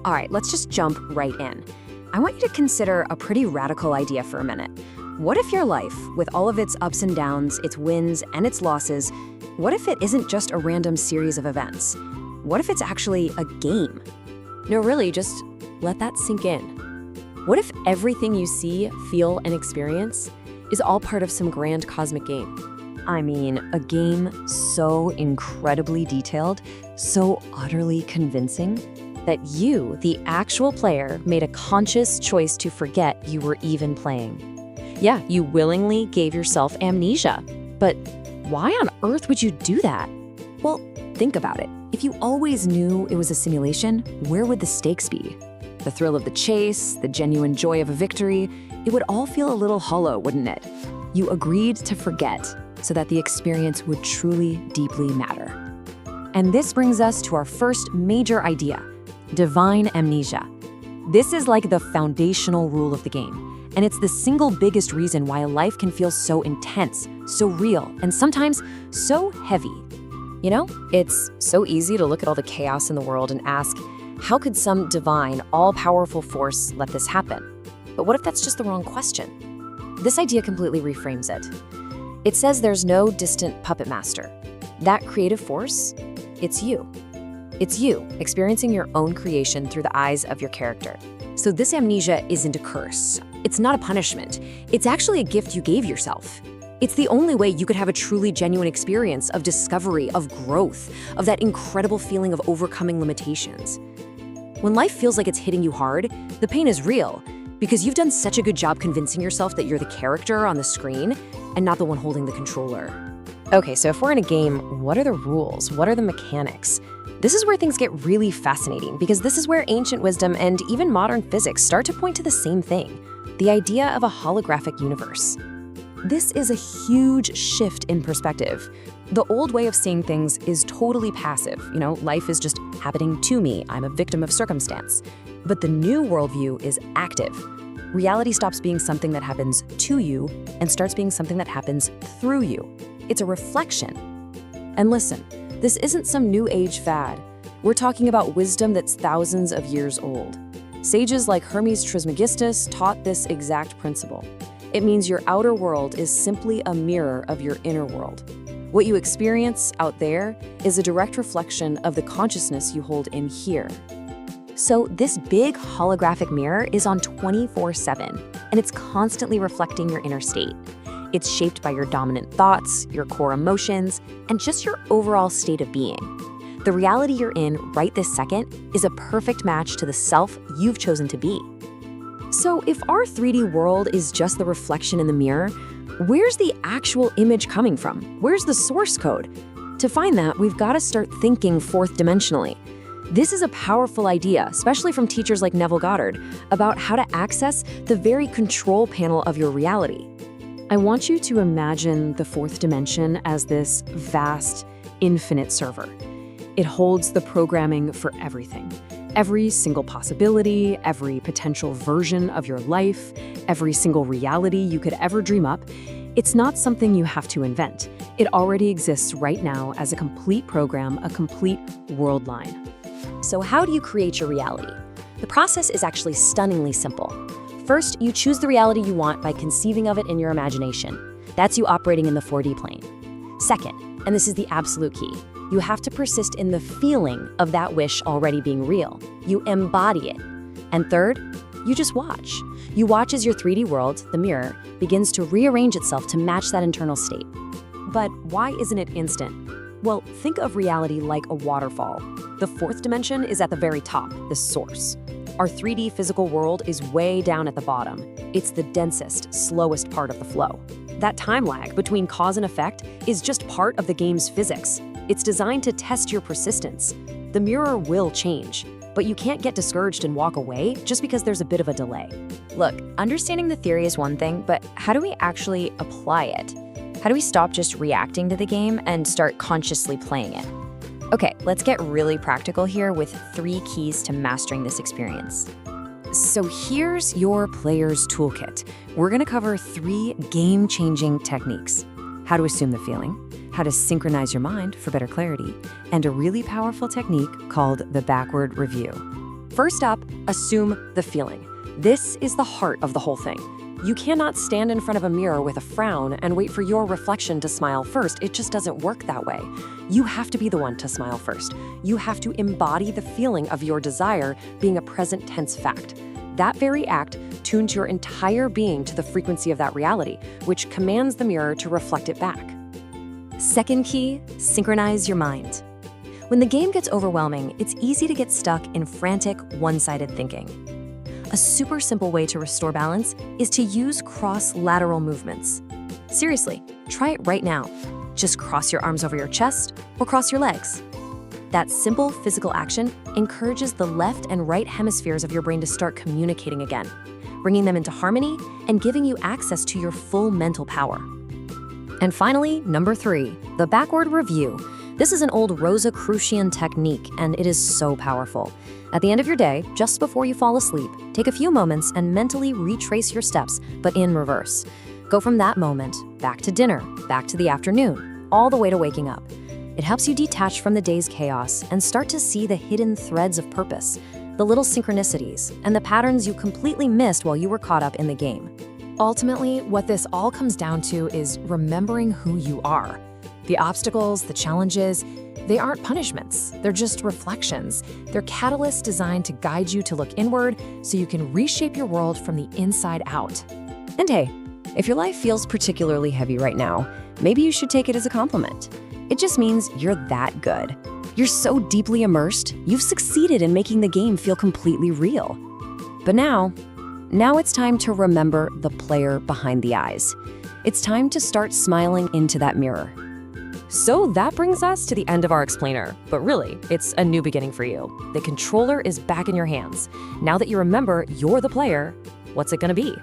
All right, let's just jump right in. I want you to consider a pretty radical idea for a minute. What if your life, with all of its ups and downs, its wins and its losses, what if it isn't just a random series of events? What if it's actually a game? No, really, just let that sink in. What if everything you see, feel, and experience is all part of some grand cosmic game? I mean, a game so incredibly detailed, so utterly convincing, That you, the actual player, made a conscious choice to forget you were even playing. Yeah, you willingly gave yourself amnesia. But why on earth would you do that? well, think about it. If you always knew it was a simulation, where would the stakes be? The thrill of the chase, the genuine joy of a victory, it would all feel a little hollow, wouldn't it? You agreed to forget so that the experience would truly, deeply matter. And this brings us to our first major idea, divine amnesia. This is like the foundational rule of the game, and it's the single biggest reason why a life can feel so intense, so real, and sometimes so heavy. You know, it's so easy to look at all the chaos in the world and ask, how could some divine, all-powerful force let this happen? But what if that's just the wrong question? This idea completely reframes it. It says there's no distant puppet master. That creative force, it's you. It's you, experiencing your own creation through the eyes of your character. So this amnesia isn't a curse. It's not a punishment. It's actually a gift you gave yourself. It's the only way you could have a truly genuine experience of discovery, of growth, of that incredible feeling of overcoming limitations. When life feels like it's hitting you hard, the pain is real because you've done such a good job convincing yourself that you're the character on the screen and not the one holding the controller. Okay, so if we're in a game, what are the rules? What are the mechanics? This is where things get really fascinating because this is where ancient wisdom and even modern physics start to point to the same thing, the idea of a holographic universe. This is a huge shift in perspective. The old way of seeing things is totally passive. Life is just happening to me. I'm a victim of circumstance. But the new worldview is active. Reality stops being something that happens to you and starts being something that happens through you. It's a reflection. And listen, this isn't some new age fad. We're talking about wisdom that's thousands of years old. Sages like Hermes Trismegistus taught this exact principle. It means your outer world is simply a mirror of your inner world. What you experience out there is a direct reflection of the consciousness you hold in here. So this big holographic mirror is on 24/7, and it's constantly reflecting your inner state. It's shaped by your dominant thoughts, your core emotions, and just your overall state of being. The reality you're in right this second is a perfect match to the self you've chosen to be. So if our 3D world is just the reflection in the mirror, where's the actual image coming from? Where's the source code? To find that, we've got to start thinking fourth dimensionally. This is a powerful idea, especially from teachers like Neville Goddard, about how to access the very control panel of your reality. I want you to imagine the fourth dimension as this vast, infinite server. It holds the programming for everything. Every single possibility, every potential version of your life, every single reality you could ever dream up. It's not something you have to invent. It already exists right now as a complete program, a complete world line. So how do you create your reality? The process is actually stunningly simple. First, you choose the reality you want by conceiving of it in your imagination. That's you operating in the 4D plane. Second, and this is the absolute key, you have to persist in the feeling of that wish already being real. You embody it. And third, you just watch. You watch as your 3D world, the mirror, begins to rearrange itself to match that internal state. But why isn't it instant? Well, think of reality like a waterfall. The fourth dimension is at the very top, the source. Our 3D physical world is way down at the bottom. It's the densest, slowest part of the flow. That time lag between cause and effect is just part of the game's physics. It's designed to test your persistence. The mirror will change, but you can't get discouraged and walk away just because there's a bit of a delay. Look, understanding the theory is one thing, but how do we actually apply it? How do we stop just reacting to the game and start consciously playing it? Okay, let's get really practical here with 3 keys to mastering this experience. So here's your player's toolkit. We're gonna cover 3 game-changing techniques. How to assume the feeling, how to synchronize your mind for better clarity, and a really powerful technique called the backward review. First up, assume the feeling. This is the heart of the whole thing. You cannot stand in front of a mirror with a frown and wait for your reflection to smile first. It just doesn't work that way. You have to be the one to smile first. You have to embody the feeling of your desire being a present tense fact. That very act tunes your entire being to the frequency of that reality, which commands the mirror to reflect it back. Second key, synchronize your mind. When the game gets overwhelming, it's easy to get stuck in frantic, one-sided thinking. A super simple way to restore balance is to use cross-lateral movements. Seriously, try it right now. Just cross your arms over your chest or cross your legs. That simple physical action encourages the left and right hemispheres of your brain to start communicating again, bringing them into harmony and giving you access to your full mental power. And finally, number 3, the backward review. This is an old Rosicrucian technique, and it is so powerful. At the end of your day, just before you fall asleep, take a few moments and mentally retrace your steps, but in reverse. Go from that moment, back to dinner, back to the afternoon, all the way to waking up. It helps you detach from the day's chaos and start to see the hidden threads of purpose, the little synchronicities, and the patterns you completely missed while you were caught up in the game. Ultimately, what this all comes down to is remembering who you are. The obstacles, the challenges, they aren't punishments. They're just reflections. They're catalysts designed to guide you to look inward so you can reshape your world from the inside out. And hey, if your life feels particularly heavy right now, maybe you should take it as a compliment. It just means you're that good. You're so deeply immersed, you've succeeded in making the game feel completely real. But now it's time to remember the player behind the eyes. It's time to start smiling into that mirror. So that brings us to the end of our explainer, but really, it's a new beginning for you. The controller is back in your hands. Now that you remember you're the player, what's it gonna be?